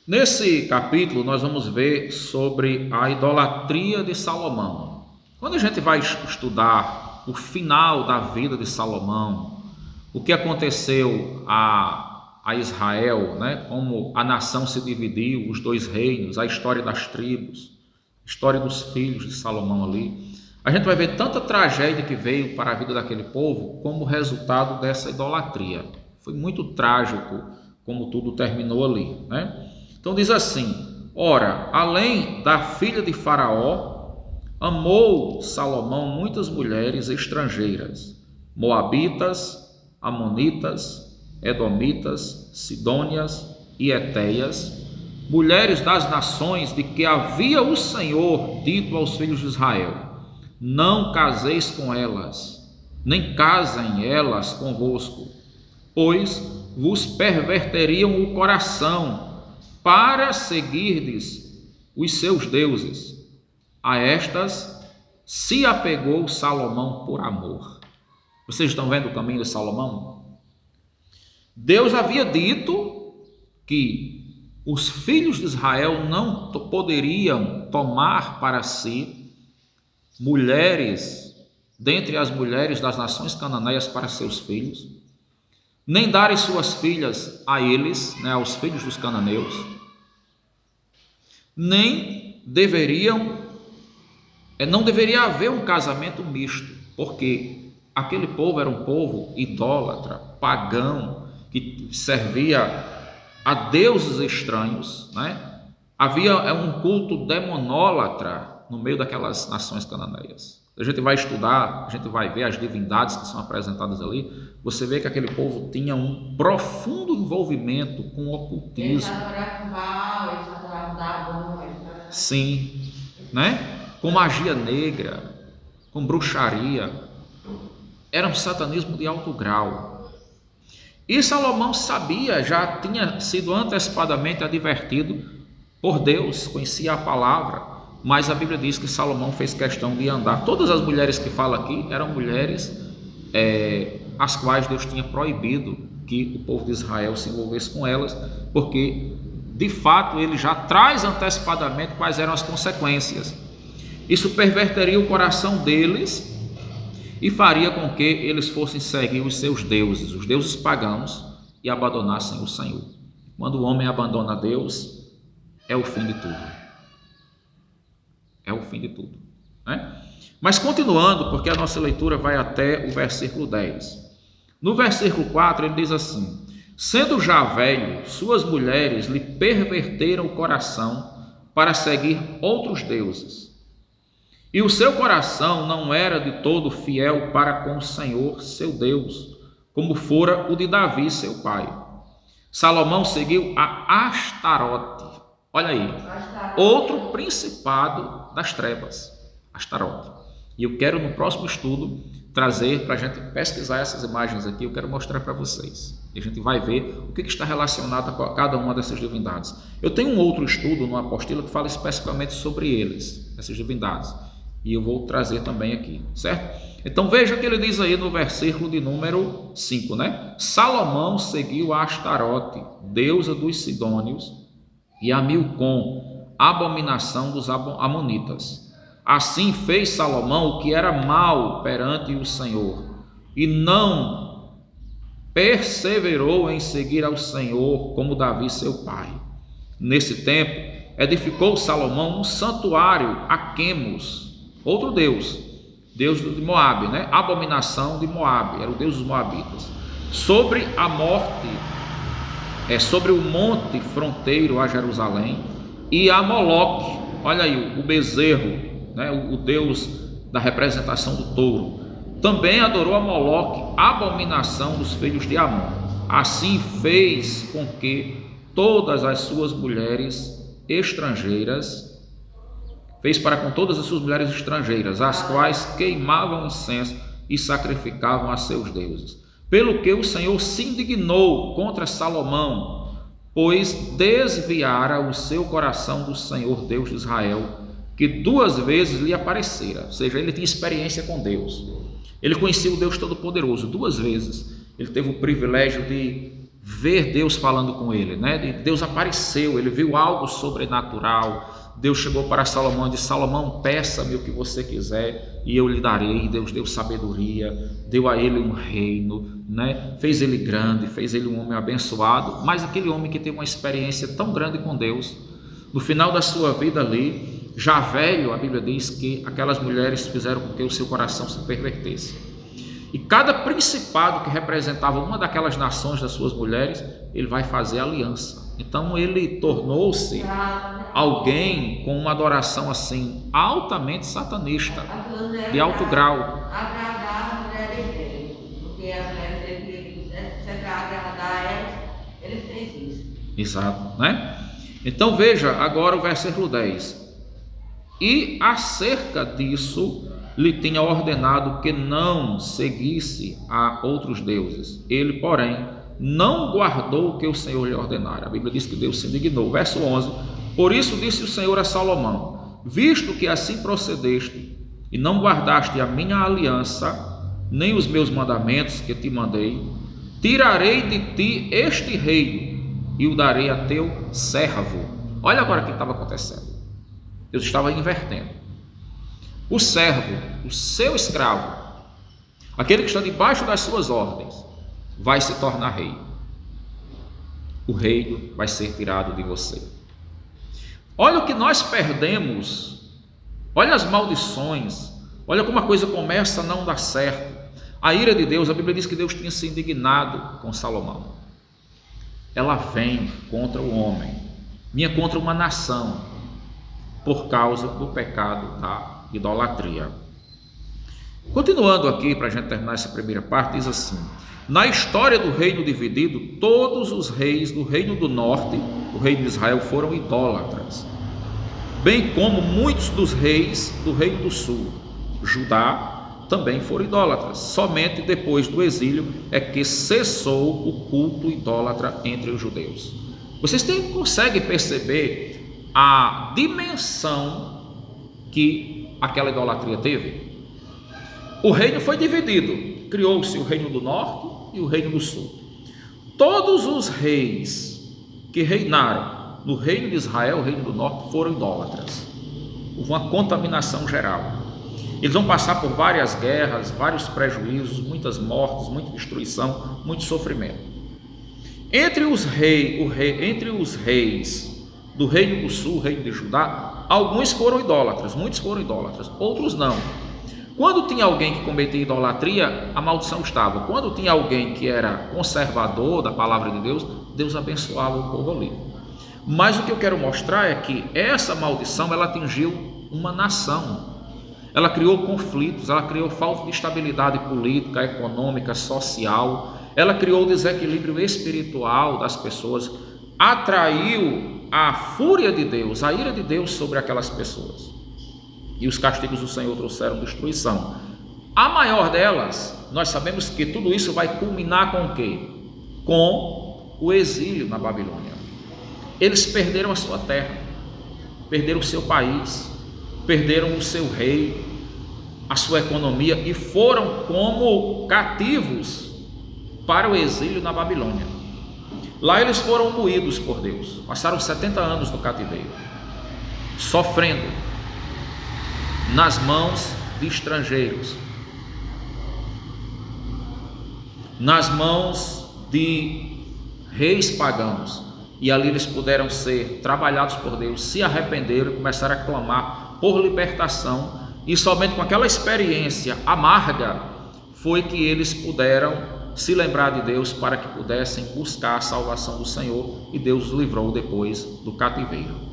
Nesse capítulo, nós vamos ver sobre a idolatria de Salomão. Quando a gente vai estudar o final da vida de Salomão, o que aconteceu a Israel, né? Como a nação se dividiu, os dois reinos, a história das tribos, a história dos filhos de Salomão ali, a gente vai ver tanta tragédia que veio para a vida daquele povo como resultado dessa idolatria. Foi muito trágico como tudo terminou ali, né? Então diz assim: ora, além da filha de Faraó, amou Salomão muitas mulheres estrangeiras, moabitas, amonitas, edomitas, sidônias e etéias, mulheres das nações de que havia o Senhor dito aos filhos de Israel: não caseis com elas, nem casem elas convosco, pois vos perverteriam o coração para seguirdes os seus deuses. A estas se apegou Salomão por amor. Vocês estão vendo o caminho de Salomão? Deus havia dito que os filhos de Israel não poderiam tomar para si mulheres dentre as mulheres das nações cananeias para seus filhos, nem darem suas filhas a eles, né, aos filhos dos cananeus, nem não deveria haver um casamento misto, porque aquele povo era um povo idólatra, pagão, que servia a deuses estranhos, né? Havia um culto demonólatra no meio daquelas nações cananeias. A gente vai estudar, a gente vai ver as divindades que são apresentadas ali. Você vê que aquele povo tinha um profundo envolvimento com o ocultismo. Eles adoravam Baal, eles adoravam Dagon. Sim, né? Com magia negra, com bruxaria. Era um satanismo de alto grau. E Salomão sabia, já tinha sido antecipadamente advertido por Deus, conhecia a palavra. Mas a Bíblia diz que Salomão fez questão de andar. Todas as mulheres que fala aqui eram mulheres as quais Deus tinha proibido que o povo de Israel se envolvesse com elas, porque de fato ele já traz antecipadamente quais eram as consequências. Isso perverteria o coração deles e faria com que eles fossem seguir os seus deuses, os deuses pagãos, e abandonassem o Senhor. Quando o homem abandona Deus, é o fim de tudo. É o fim de tudo, né? Mas continuando, porque a nossa leitura vai até o versículo 10. No versículo 4 ele diz assim: sendo já velho, suas mulheres lhe perverteram o coração para seguir outros deuses. E o seu coração não era de todo fiel para com o Senhor, seu Deus, como fora o de Davi, seu pai. Salomão seguiu a Astarote. Olha aí, outro principado das trevas, Astarote. E eu quero no próximo estudo trazer para a gente pesquisar essas imagens aqui. Eu quero mostrar para vocês. E a gente vai ver o que está relacionado com cada uma dessas divindades. Eu tenho um outro estudo no apostila que fala especificamente sobre eles, essas divindades. E eu vou trazer também aqui, certo? Então veja o que ele diz aí no versículo de número 5, né? Salomão seguiu a Astarote, deusa dos sidônios, e a Milcom, abominação dos amonitas. Assim fez Salomão o que era mal perante o Senhor, e não perseverou em seguir ao Senhor como Davi seu pai. Nesse tempo, edificou Salomão um santuário a Quemos, outro deus, deus de Moabe, né? Abominação de Moabe, era o deus dos moabitas. Sobre a morte, sobre o monte fronteiro a Jerusalém, e a Moloque, olha aí, o bezerro, né, o deus da representação do touro. Também adorou a Moloque, abominação dos filhos de Amon. Assim fez com que todas as suas mulheres estrangeiras, fez para com todas as suas mulheres estrangeiras, as quais queimavam incenso e sacrificavam a seus deuses. Pelo que o Senhor se indignou contra Salomão, pois desviara o seu coração do Senhor Deus de Israel, que 2 vezes lhe aparecera. Ou seja, ele tinha experiência com Deus. Ele conhecia o Deus Todo-Poderoso 2 vezes. Ele teve o privilégio de ver Deus falando com ele, né? Deus apareceu, ele viu algo sobrenatural. Deus chegou para Salomão e disse: Salomão, peça-me o que você quiser e eu lhe darei. Deus deu sabedoria, deu a ele um reino, né? Fez ele grande, fez ele um homem abençoado. Mas aquele homem que teve uma experiência tão grande com Deus, no final da sua vida ali, já velho, a Bíblia diz que aquelas mulheres fizeram com que o seu coração se pervertesse. E cada principado que representava uma daquelas nações das suas mulheres, ele vai fazer aliança. Então ele tornou-se alguém com uma adoração assim altamente satanista, de alto grau. Agradar as mulheres dele, porque as mulheres dele, para agradar elas, ele fez isso. Exato, né? Então veja agora o versículo 10. E acerca disso lhe tinha ordenado que não seguisse a outros deuses. Ele, porém, não guardou o que o Senhor lhe ordenara. A Bíblia diz que Deus se indignou. Verso 11. Por isso disse o Senhor a Salomão: visto que assim procedeste e não guardaste a minha aliança, nem os meus mandamentos que te mandei, tirarei de ti este reino e o darei a teu servo. Olha agora o que estava acontecendo. Deus estava invertendo. O servo, o seu escravo, aquele que está debaixo das suas ordens, vai se tornar rei. O reino vai ser tirado de você. Olha o que nós perdemos, olha as maldições, olha como a coisa começa a não dar certo. A ira de Deus, a Bíblia diz que Deus tinha se indignado com Salomão. Ela vem contra o homem, vinha contra uma nação, por causa do pecado da idolatria. Continuando aqui, para a gente terminar essa primeira parte, diz assim: na história do reino dividido, todos os reis do reino do norte, o reino de Israel, foram idólatras, bem como muitos dos reis do reino do sul, Judá, também foram idólatras. Somente depois do exílio é que cessou o culto idólatra entre os judeus. Vocês conseguem perceber a dimensão que aquela idolatria teve? O reino foi dividido, criou-se o reino do norte e o reino do sul. Todos os reis que reinaram no reino de Israel, o reino do norte, foram idólatras. Houve uma contaminação geral. Eles vão passar por várias guerras, vários prejuízos, muitas mortes, muita destruição, muito sofrimento. Entre os reis do reino do sul, o reino de Judá, alguns foram idólatras, muitos foram idólatras, outros não. Quando tinha alguém que cometia idolatria, a maldição estava. Quando tinha alguém que era conservador da palavra de Deus, Deus abençoava o povo ali. Mas o que eu quero mostrar é que essa maldição, ela atingiu uma nação. Ela criou conflitos, ela criou falta de estabilidade política, econômica, social. Ela criou desequilíbrio espiritual das pessoas, atraiu a fúria de Deus, a ira de Deus sobre aquelas pessoas. E os castigos do Senhor trouxeram destruição. A maior delas, nós sabemos que tudo isso vai culminar com o quê? Com o exílio na Babilônia. Eles perderam a sua terra, perderam o seu país, perderam o seu rei, a sua economia e foram como cativos para o exílio na Babilônia. Lá eles foram moídos por Deus, passaram 70 anos no cativeiro, sofrendo nas mãos de estrangeiros, nas mãos de reis pagãos, e ali eles puderam ser trabalhados por Deus, se arrependeram e começaram a clamar por libertação, e somente com aquela experiência amarga foi que eles puderam se lembrar de Deus para que pudessem buscar a salvação do Senhor, e Deus os livrou depois do cativeiro.